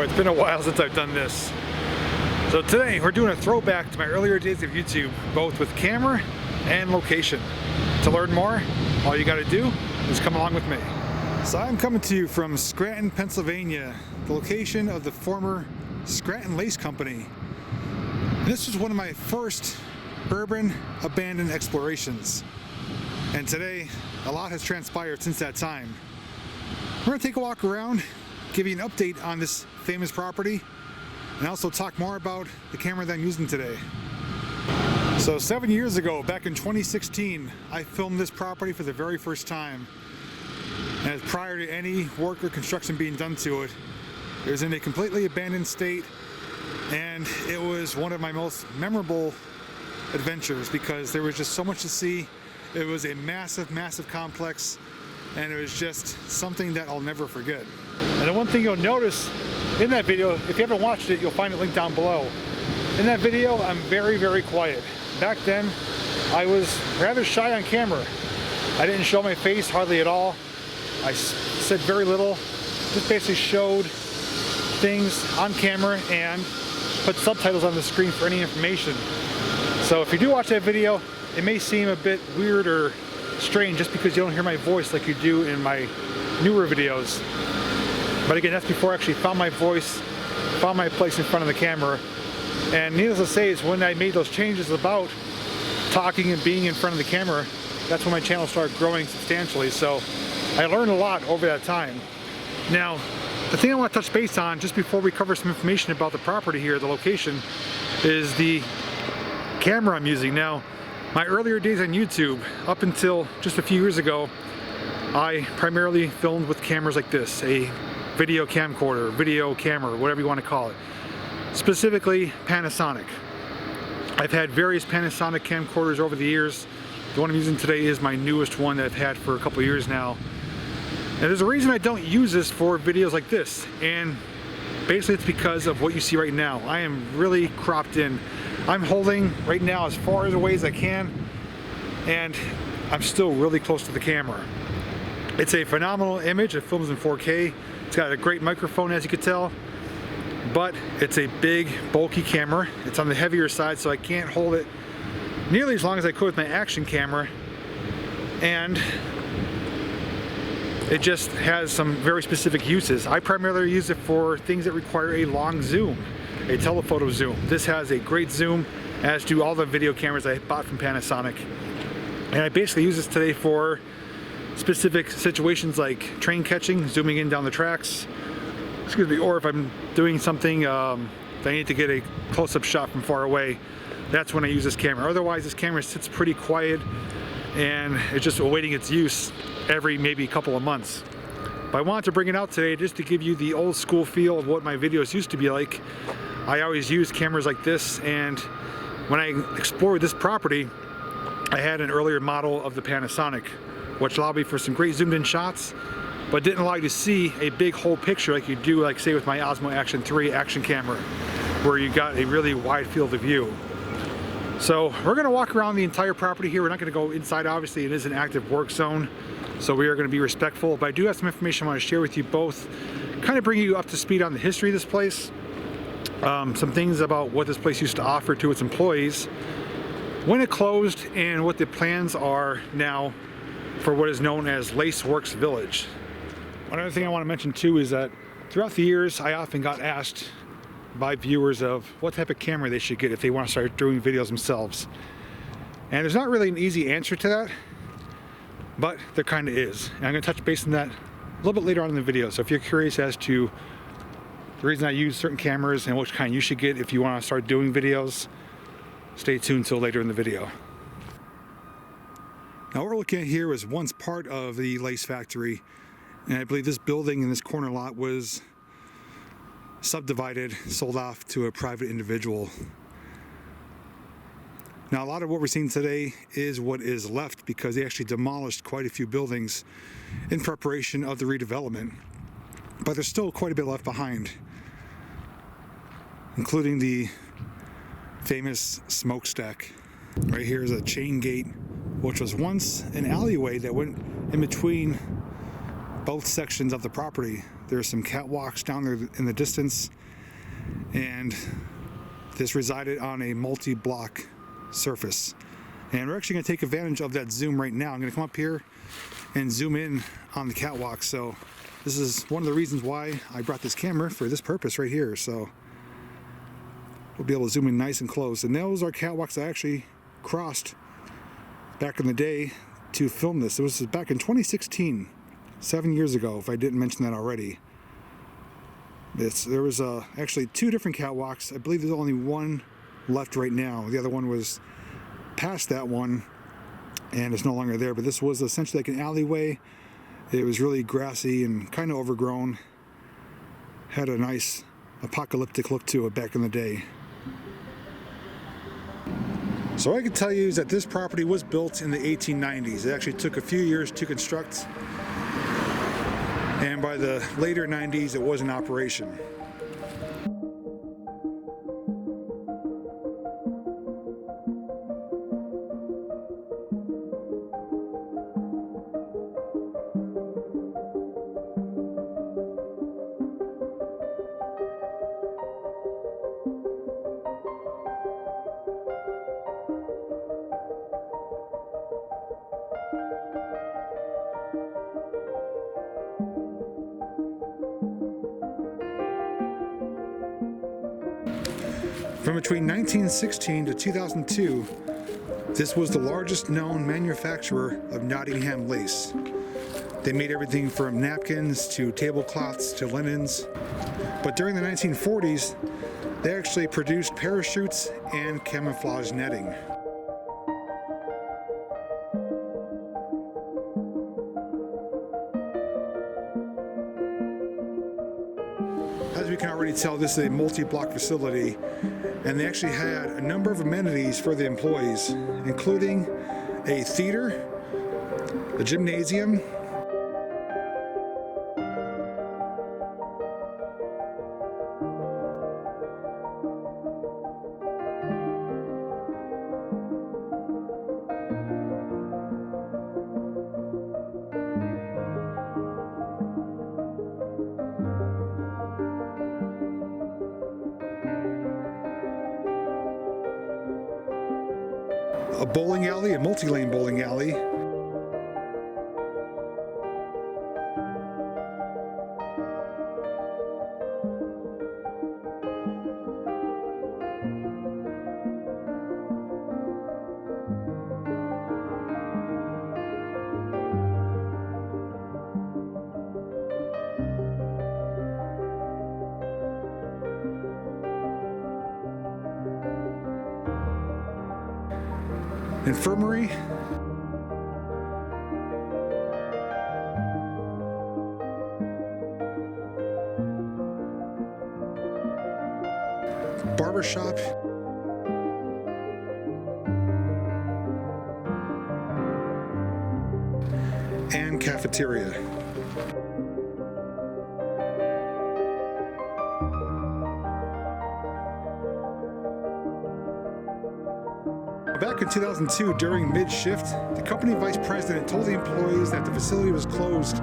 it's been a while since I've done this. So today we're doing a throwback to my earlier days of YouTube, both with camera and location. To learn more, all you gotta do is come along with me. So I'm coming to you from Scranton, Pennsylvania, the location of the former Scranton Lace Company. This was one of my first urban abandoned explorations. And today, a lot has transpired since that time. We're gonna take a walk around, give you an update on this famous property, and also talk more about the camera that I'm using today. So 7 years ago, back in 2016, I filmed this property for the very first time. And prior to any work or construction being done to it, it was in a completely abandoned state, and it was one of my most memorable adventures because there was just so much to see. It was a massive, massive complex, and it was just something that I'll never forget. And the one thing you'll notice in that video, if you haven't watched it, you'll find it linked down below. In that video, I'm very, very quiet. Back then, I was rather shy on camera. I didn't show my face hardly at all. I said very little, just basically showed things on camera and put subtitles on the screen for any information. So if you do watch that video, it may seem a bit weird or strange just because you don't hear my voice like you do in my newer videos. But again, that's before I actually found my voice, found my place in front of the camera. And needless to say is when I made those changes about talking and being in front of the camera, that's when my channel started growing substantially. So I learned a lot over that time. Now, the thing I want to touch base on just before we cover some information about the property here, the location, is the camera I'm using. Now, my earlier days on YouTube, up until just a few years ago, I primarily filmed with cameras like this, a video camcorder, video camera, whatever you want to call it. Specifically Panasonic. I've had various Panasonic camcorders over the years. The one I'm using today is my newest one that I've had for a couple years now. And there's a reason I don't use this for videos like this, and basically it's because of what you see right now. I am really cropped in. I'm holding right now as far away as I can, and I'm still really close to the camera. It's a phenomenal image. It films in 4K. It's got a great microphone, as you can tell, but it's a big, bulky camera. It's on the heavier side, so I can't hold it nearly as long as I could with my action camera, and it just has some very specific uses. I primarily use it for things that require a long zoom, a telephoto zoom. This has a great zoom, as do all the video cameras I bought from Panasonic. And I basically use this today for specific situations like train catching, zooming in down the tracks, excuse me, or if I'm doing something that I need to get a close-up shot from far away, that's when I use this camera. Otherwise, this camera sits pretty quiet and it's just awaiting its use every maybe couple of months. But I wanted to bring it out today just to give you the old school feel of what my videos used to be like. I always used cameras like this, and when I explored this property, I had an earlier model of the Panasonic, which allowed me for some great zoomed in shots, but didn't allow you to see a big whole picture like you do, like say with my Osmo Action 3 action camera, where you got a really wide field of view. So we're gonna walk around the entire property here. We're not gonna go inside, obviously it is an active work zone, so we are gonna be respectful, but I do have some information I wanna share with you both, kind of bring you up to speed on the history of this place, some things about what this place used to offer to its employees, when it closed, and what the plans are now for what is known as Laceworks Village. One other thing I want to mention too is that throughout the years I often got asked by viewers of what type of camera they should get if they want to start doing videos themselves. And there's not really an easy answer to that, but there kind of is. And I'm going to touch base on that a little bit later on in the video. So if you're curious as to the reason I use certain cameras and which kind you should get if you want to start doing videos, stay tuned till later in the video. Now what we're looking at here was once part of the Lace Factory, and I believe this building in this corner lot was subdivided, sold off to a private individual. Now a lot of what we're seeing today is what is left because they actually demolished quite a few buildings in preparation of the redevelopment, but there's still quite a bit left behind, including the famous smokestack. Right here is a chain gate, which was once an alleyway that went in between both sections of the property. There's some catwalks down there in the distance, and this resided on a multi-block surface. And we're actually going to take advantage of that zoom right now. I'm going to come up here and zoom in on the catwalk. So this is one of the reasons why I brought this camera for this purpose right here. So we'll be able to zoom in nice and close. And those are catwalks I actually crossed back in the day to film this. It was back in 2016, 7 years ago, if I didn't mention that already. There was actually two different catwalks. I believe there's only one left right now. The other one was past that one and it's no longer there, but this was essentially like an alleyway. It was really grassy and kind of overgrown. Had a nice apocalyptic look to it back in the day. So what I can tell you is that this property was built in the 1890s. It actually took a few years to construct, and by the later 90s it was in operation. From between 1916 to 2002, this was the largest known manufacturer of Nottingham lace. They made everything from napkins to tablecloths to linens. But during the 1940s, they actually produced parachutes and camouflage netting. As we can already tell, this is a multi-block facility, and they actually had a number of amenities for the employees, including a theater, a gymnasium, a bowling alley, a multi-lane bowling alley, infirmary, barbershop, and cafeteria. Back in 2002, during mid-shift, the company vice president told the employees that the facility was closed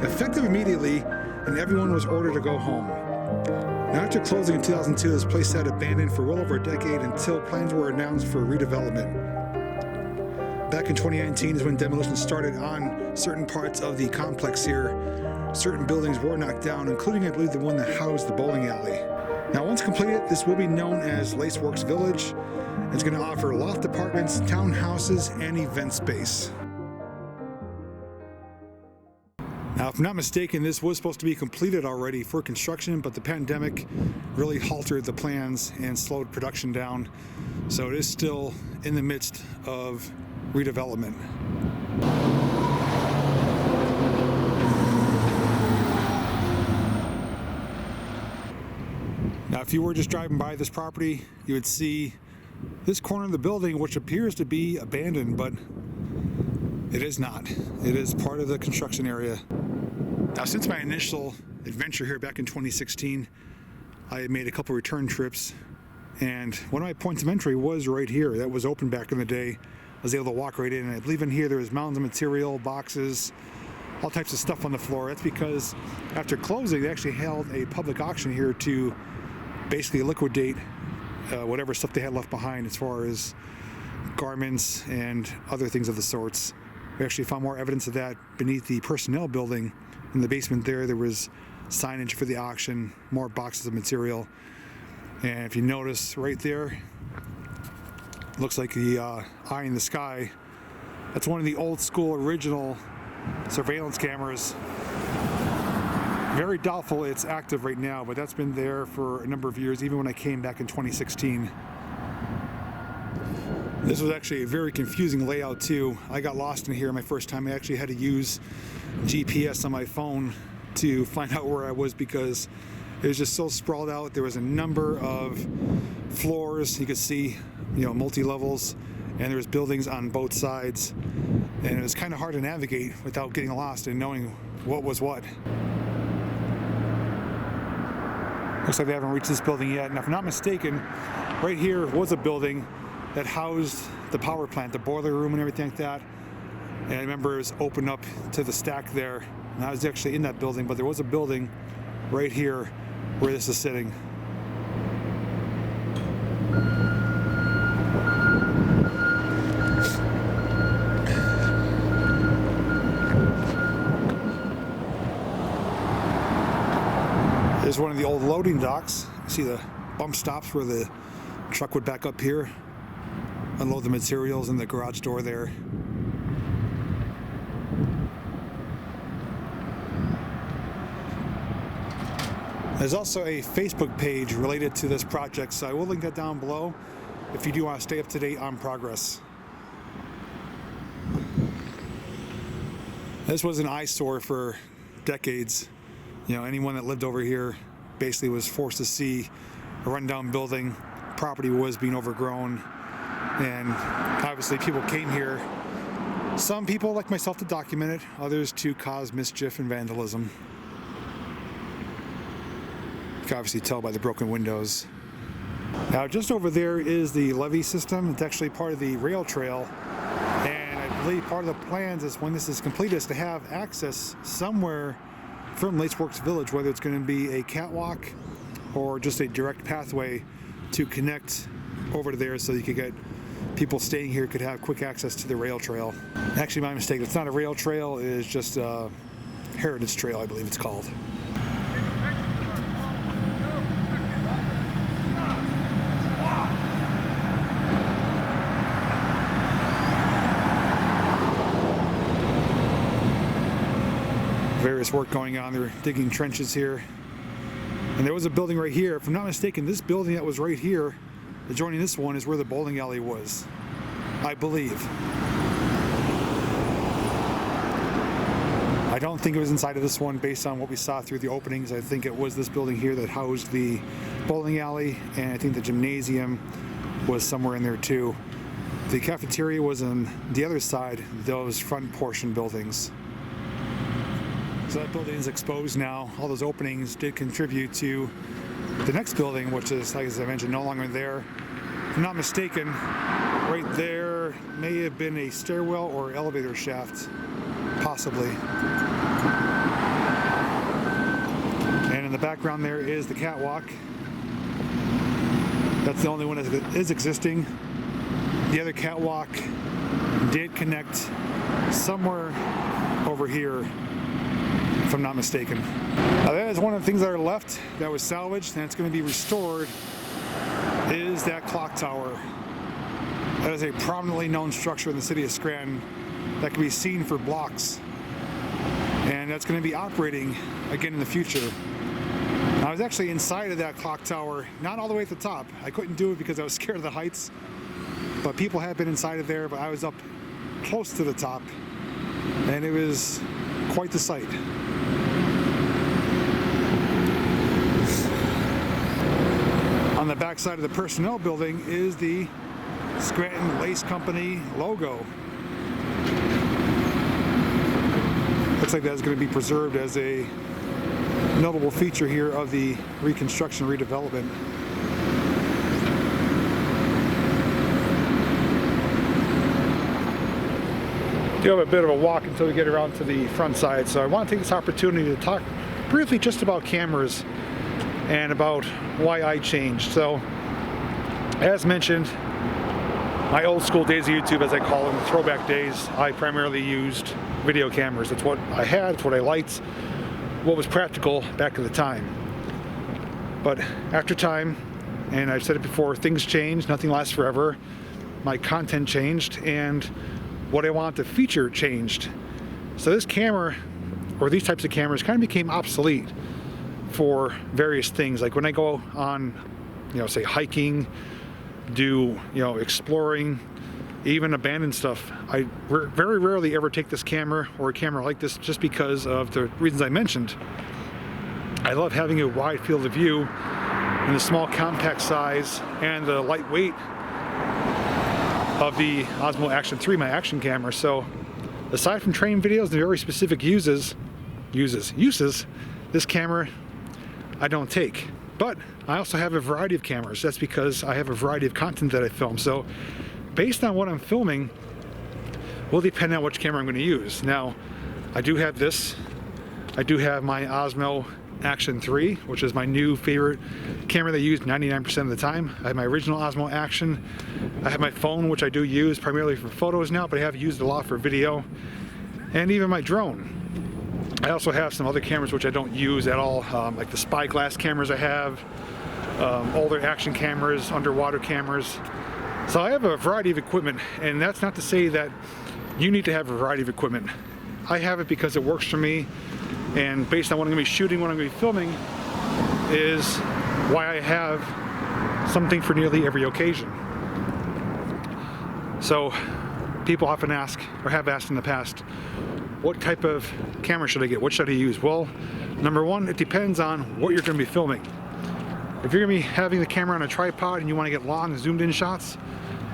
effective immediately and everyone was ordered to go home. Now, after closing in 2002, this place sat abandoned for well over a decade until plans were announced for redevelopment. Back in 2019 is when demolition started on certain parts of the complex here. Certain buildings were knocked down, including, I believe, the one that housed the bowling alley. Now, once completed, this will be known as Laceworks Village. It's going to offer loft apartments, townhouses, and event space. Now, if I'm not mistaken, this was supposed to be completed already for construction, but the pandemic really halted the plans and slowed production down. So it is still in the midst of redevelopment. Now, if you were just driving by this property, you would see this corner of the building, which appears to be abandoned, but it is not. It is part of the construction area. Now, since my initial adventure here back in 2016, I had made a couple return trips, and one of my points of entry was right here. That was open back in the day. I was able to walk right in, and I believe in here there was mounds of material, boxes, all types of stuff on the floor. That's because after closing, they actually held a public auction here to basically liquidate whatever stuff they had left behind as far as garments and other things of the sorts. We actually found more evidence of that beneath the personnel building. In the basement there was signage for the auction, more boxes of material. And if you notice right there, looks like the eye in the sky. That's one of the old school original surveillance cameras. Very doubtful it's active right now, but that's been there for a number of years, even when I came back in 2016. This was actually a very confusing layout too. I got lost in here my first time. I actually had to use GPS on my phone to find out where I was because it was just so sprawled out. There was a number of floors. You could see, multi-levels, and there was buildings on both sides. And it was kind of hard to navigate without getting lost and knowing what was what. Looks like they haven't reached this building yet. And if I'm not mistaken, right here was a building that housed the power plant, the boiler room and everything like that. And I remember it was open up to the stack there. And I was actually in that building, but there was a building right here where this is sitting. There's one of the old loading docks. You see the bump stops where the truck would back up here, unload the materials in the garage door there. There's also a Facebook page related to this project, so I will link that down below if you do want to stay up to date on progress. This was an eyesore for decades. Anyone that lived over here basically was forced to see a rundown building. Property was being overgrown, and obviously people came here. Some people like myself to document it, others to cause mischief and vandalism. You can obviously tell by the broken windows. Now just over there is the levee system. It's actually part of the rail trail, and I believe part of the plans is when this is completed is to have access somewhere from Laceworks Village, whether it's going to be a catwalk or just a direct pathway to connect over to there so you could get people staying here could have quick access to the rail trail. Actually, my mistake, it's not a rail trail, it is just a heritage trail, I believe it's called. Various work going on. They're digging trenches here. And there was a building right here. If I'm not mistaken, this building that was right here, adjoining this one, is where the bowling alley was, I believe. I don't think it was inside of this one based on what we saw through the openings. I think it was this building here that housed the bowling alley, and I think the gymnasium was somewhere in there too. The cafeteria was on the other side, those front portion buildings. So that building is exposed now. All those openings did contribute to the next building, which is, like as I mentioned, no longer there. If I'm not mistaken, right there may have been a stairwell or elevator shaft, possibly. And in the background there is the catwalk. That's the only one that is existing. The other catwalk did connect somewhere over here, if I'm not mistaken. Now that is one of the things that are left that was salvaged and it's going to be restored, is that clock tower. That is a prominently known structure in the city of Scranton that can be seen for blocks. And that's going to be operating again in the future. I was actually inside of that clock tower, not all the way at the top. I couldn't do it because I was scared of the heights, but people had been inside of there, but I was up close to the top, and it was quite the sight. On the back side of the personnel building is the Scranton Lace Company logo. Looks like that's going to be preserved as a notable feature here of the reconstruction redevelopment. do have a bit of a walk until we get around to the front side, so I want to take this opportunity to talk briefly just about cameras and about why I changed. So, as mentioned, my old school days of YouTube, as I call them, the throwback days, I primarily used video cameras. That's what I had, it's what I liked, what was practical back at the time. But after time, and I've said it before, things change, nothing lasts forever. My content changed, and what I wanted to feature changed. So this camera, or these types of cameras, kind of became obsolete for various things. Like when I go on, say hiking, do, exploring, even abandoned stuff, I very rarely ever take this camera or a camera like this, just because of the reasons I mentioned. I love having a wide field of view in the small compact size and the lightweight of the Osmo Action 3, my action camera. So aside from training videos and very specific uses, this camera I don't take. But I also have a variety of cameras. That's because I have a variety of content that I film. So based on what I'm filming will depend on which camera I'm going to use. Now, I do have this. I do have my Osmo Action 3, which is my new favorite camera that I use 99% of the time. I have my original Osmo Action. I have my phone, which I do use primarily for photos now, but I have used a lot for video. And even my drone. I also have some other cameras which I don't use at all, like the spyglass cameras I have, older action cameras, underwater cameras. So I have a variety of equipment, and that's not to say that you need to have a variety of equipment. I have it because it works for me, and based on what I'm going to be shooting, what I'm going to be filming, is why I have something for nearly every occasion. So people often ask, or have asked in the past, what type of camera should I get? What should I use? Well, number one, it depends on what you're going to be filming. If you're going to be having the camera on a tripod and you want to get long zoomed in shots,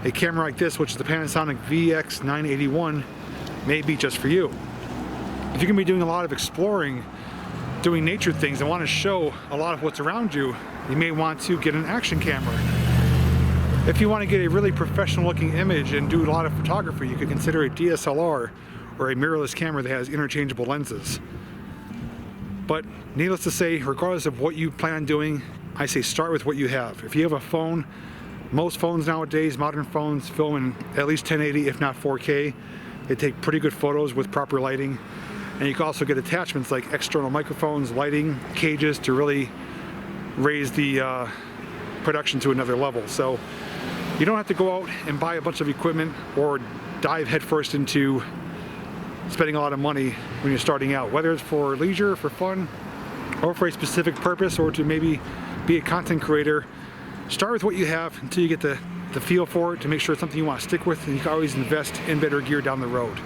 a camera like this, which is the Panasonic VX981, may be just for you. If you're going to be doing a lot of exploring, doing nature things, and want to show a lot of what's around you, you may want to get an action camera. If you want to get a really professional looking image and do a lot of photography, you could consider a DSLR or a mirrorless camera that has interchangeable lenses. But needless to say, regardless of what you plan on doing, I say start with what you have. If you have a phone, most phones nowadays, modern phones, film in at least 1080, if not 4K. They take pretty good photos with proper lighting. And you can also get attachments like external microphones, lighting, cages to really raise the production to another level. So you don't have to go out and buy a bunch of equipment or dive headfirst into spending a lot of money when you're starting out, whether it's for leisure, for fun, or for a specific purpose, or to maybe be a content creator. Start with what you have until you get the feel for it, to make sure it's something you want to stick with, and you can always invest in better gear down the road.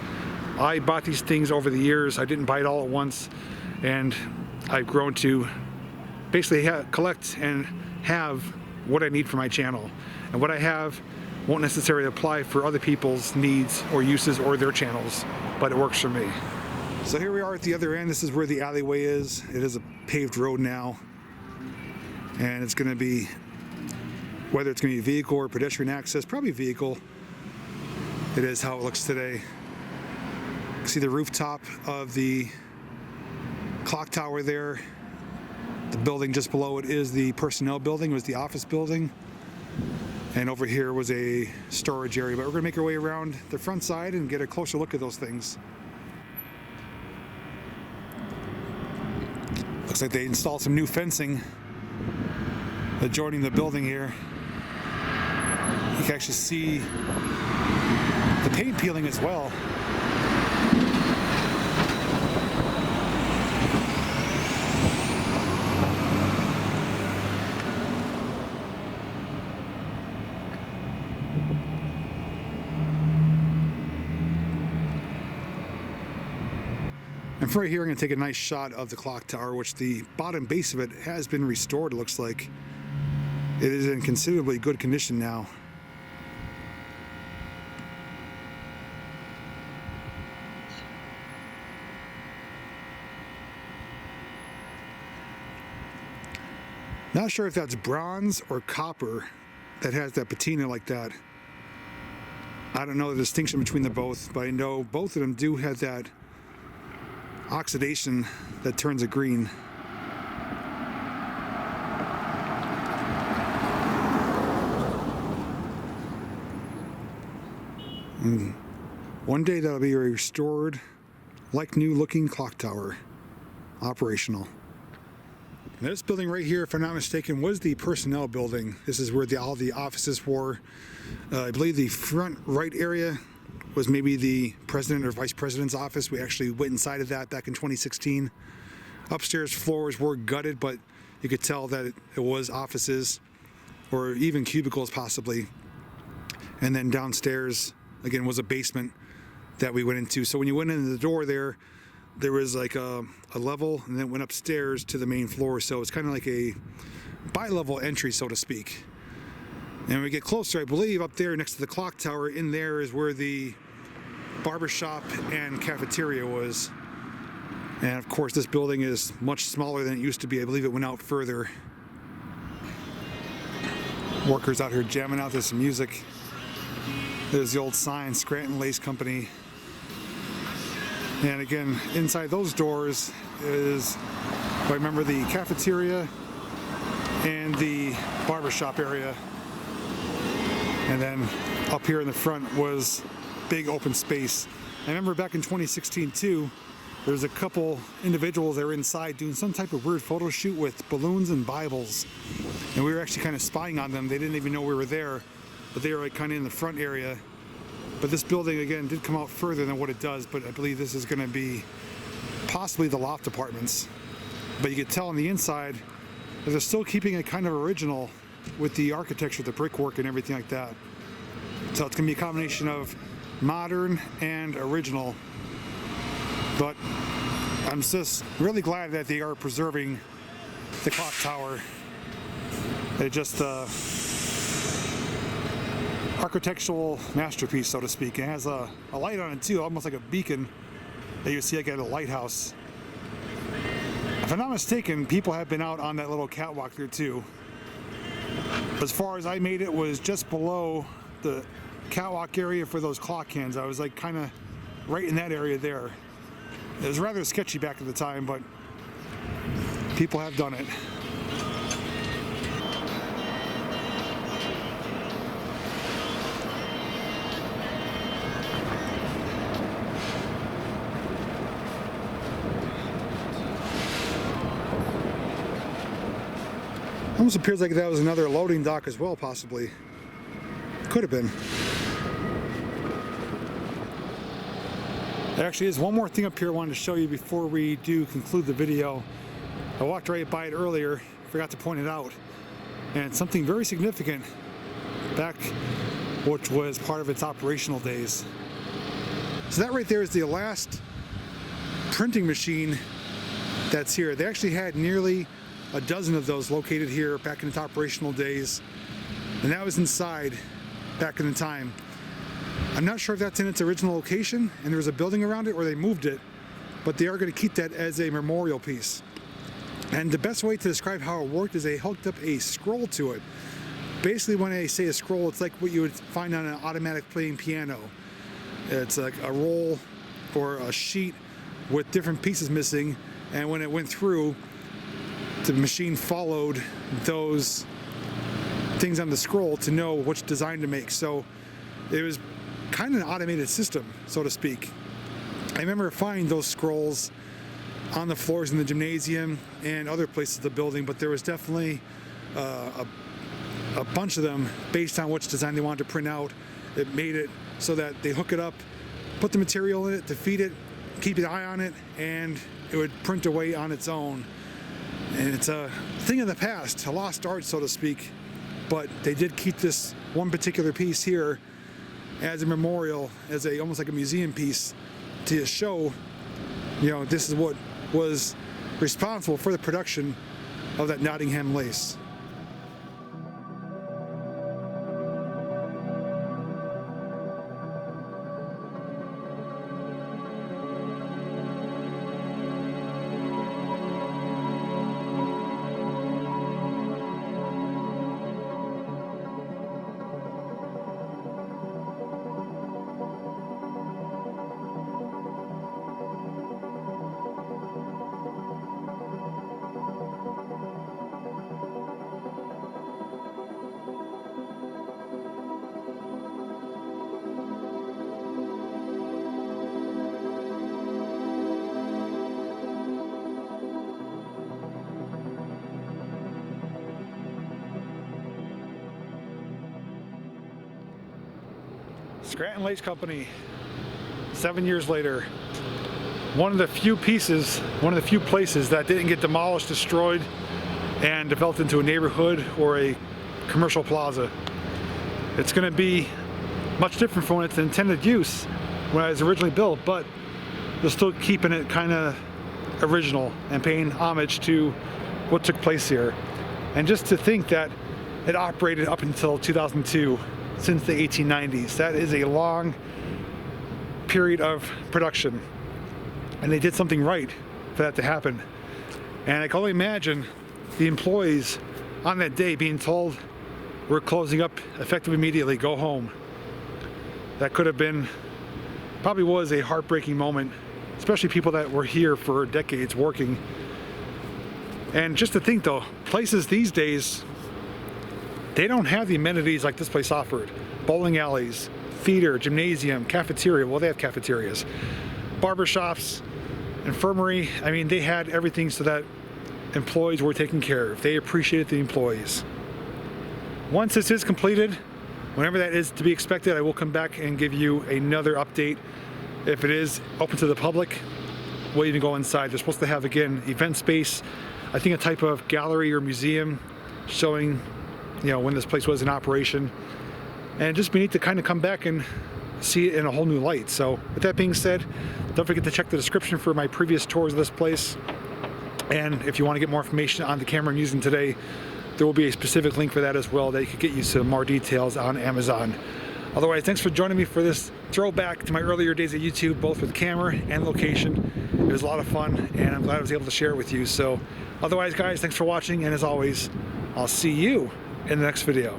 I bought these things over the years. I didn't buy it all at once, and I've grown to basically collect and have what I need for my channel. And what I have won't necessarily apply for other people's needs or uses or their channels, but it works for me. So here we are at the other end. This is where the alleyway is. It is a paved road now, and it's going to be, whether it's going to be vehicle or pedestrian access, probably vehicle. It is how it looks today. You can see the rooftop of the clock tower there. The building just below it is the personnel building. It was the office building. And over here was a storage area. But we're going to make our way around the front side and get a closer look at those things. Looks like they installed some new fencing adjoining the building here. You can actually see the paint peeling as well. And from right here, I'm going to take a nice shot of the clock tower, which the bottom base of it has been restored. It looks like it is in considerably good condition now. Not sure if that's bronze or copper that has that patina like that I don't know the distinction between the both, but I know both of them do have that oxidation that turns it green. One day that'll be a restored, like new looking clock tower, operational. Now this building right here, if I'm not mistaken, was the personnel building. This is where all the offices were. I believe the front right area was maybe the president or vice president's office. We actually went inside of that back in 2016. Upstairs floors were gutted, but you could tell that it was offices or even cubicles possibly. And then downstairs, again, was a basement that we went into. So when you went into the door there was like a level, and then went upstairs to the main floor. So it's kind of like a bi-level entry, so to speak. And when we get closer, I believe up there next to the clock tower, in there is where the barbershop and cafeteria was. And of course, this building is much smaller than it used to be. I believe it went out further. Workers out here jamming out to some music. There's the old sign, Scranton Lace Company. And again, inside those doors is, I remember, the cafeteria and the barbershop area. And then up here in the front was big open space. I remember back in 2016 too, there was a couple individuals that were inside doing some type of weird photo shoot with balloons and Bibles. And we were actually kind of spying on them. They didn't even know we were there, but they were like kind of in the front area. But this building, again, did come out further than what it does, but I believe this is going to be possibly the loft apartments. But you could tell on the inside that they're still keeping it kind of original with the architecture, the brickwork and everything like that. So it's going to be a combination of modern and original. But I'm just really glad that they are preserving the clock tower. It just architectural masterpiece, so to speak. It has a light on it too, almost like a beacon that you see like at a lighthouse. If I'm not mistaken, people have been out on that little catwalk there too. As far as I made it was just below the catwalk area for those clock hands. I was like kind of right in that area there. It was rather sketchy back at the time, but people have done it. Almost appears like that was another loading dock as well, possibly. Could have been. There actually is one more thing up here I wanted to show you before we do conclude the video. I walked right by it earlier, forgot to point it out. And something very significant back, which was part of its operational days. So that right there is the last printing machine that's here. They actually had nearly a dozen of those located here back in its operational days, and that was inside back in the time. I'm not sure if that's in its original location and there was a building around it or they moved it, but they are going to keep that as a memorial piece. And the best way to describe how it worked is they hooked up a scroll to it. Basically, when I say a scroll, it's like what you would find on an automatic playing piano. It's like a roll or a sheet with different pieces missing, and when it went through, the machine followed those things on the scroll to know which design to make. So it was kind of an automated system, so to speak. I remember finding those scrolls on the floors in the gymnasium and other places of the building, but there was definitely a bunch of them based on which design they wanted to print out. It made it so that they hook it up, put the material in it to feed it, keep an eye on it, and it would print away on its own. And it's a thing of the past, a lost art, so to speak. But they did keep this one particular piece here as a memorial, as a almost like a museum piece, to show, you know, this is what was responsible for the production of that Nottingham lace. Scranton Lace Company, 7 years later. One of the few pieces, one of the few places that didn't get demolished, destroyed, and developed into a neighborhood or a commercial plaza. It's going to be much different from its intended use when it was originally built, but they're still keeping it kind of original and paying homage to what took place here. And just to think that it operated up until 2002, since the 1890s, that is a long period of production. And they did something right for that to happen. And I can only imagine the employees on that day being told, we're closing up effective immediately, go home. That could have been, probably was a heartbreaking moment, especially people that were here for decades working. And just to think though, places these days, they don't have the amenities like this place offered. Bowling alleys, theater, gymnasium, cafeteria, well they have cafeterias, barbershops, infirmary. I mean, they had everything so that employees were taken care of. They appreciated the employees. Once this is completed, whenever that is to be expected, I will come back and give you another update. If it is open to the public, we'll even go inside. They're supposed to have, again, event space, I think a type of gallery or museum showing, you know, when this place was in operation. And just we need to kind of come back and see it in a whole new light. So with that being said, don't forget to check the description for my previous tours of this place. And if you want to get more information on the camera I'm using today, there will be a specific link for that as well that could get you some more details on Amazon. Otherwise, thanks for joining me for this throwback to my earlier days at YouTube, both with camera and location. It was a lot of fun, and I'm glad I was able to share it with you. So otherwise, guys, thanks for watching, and as always, I'll see you in the next video.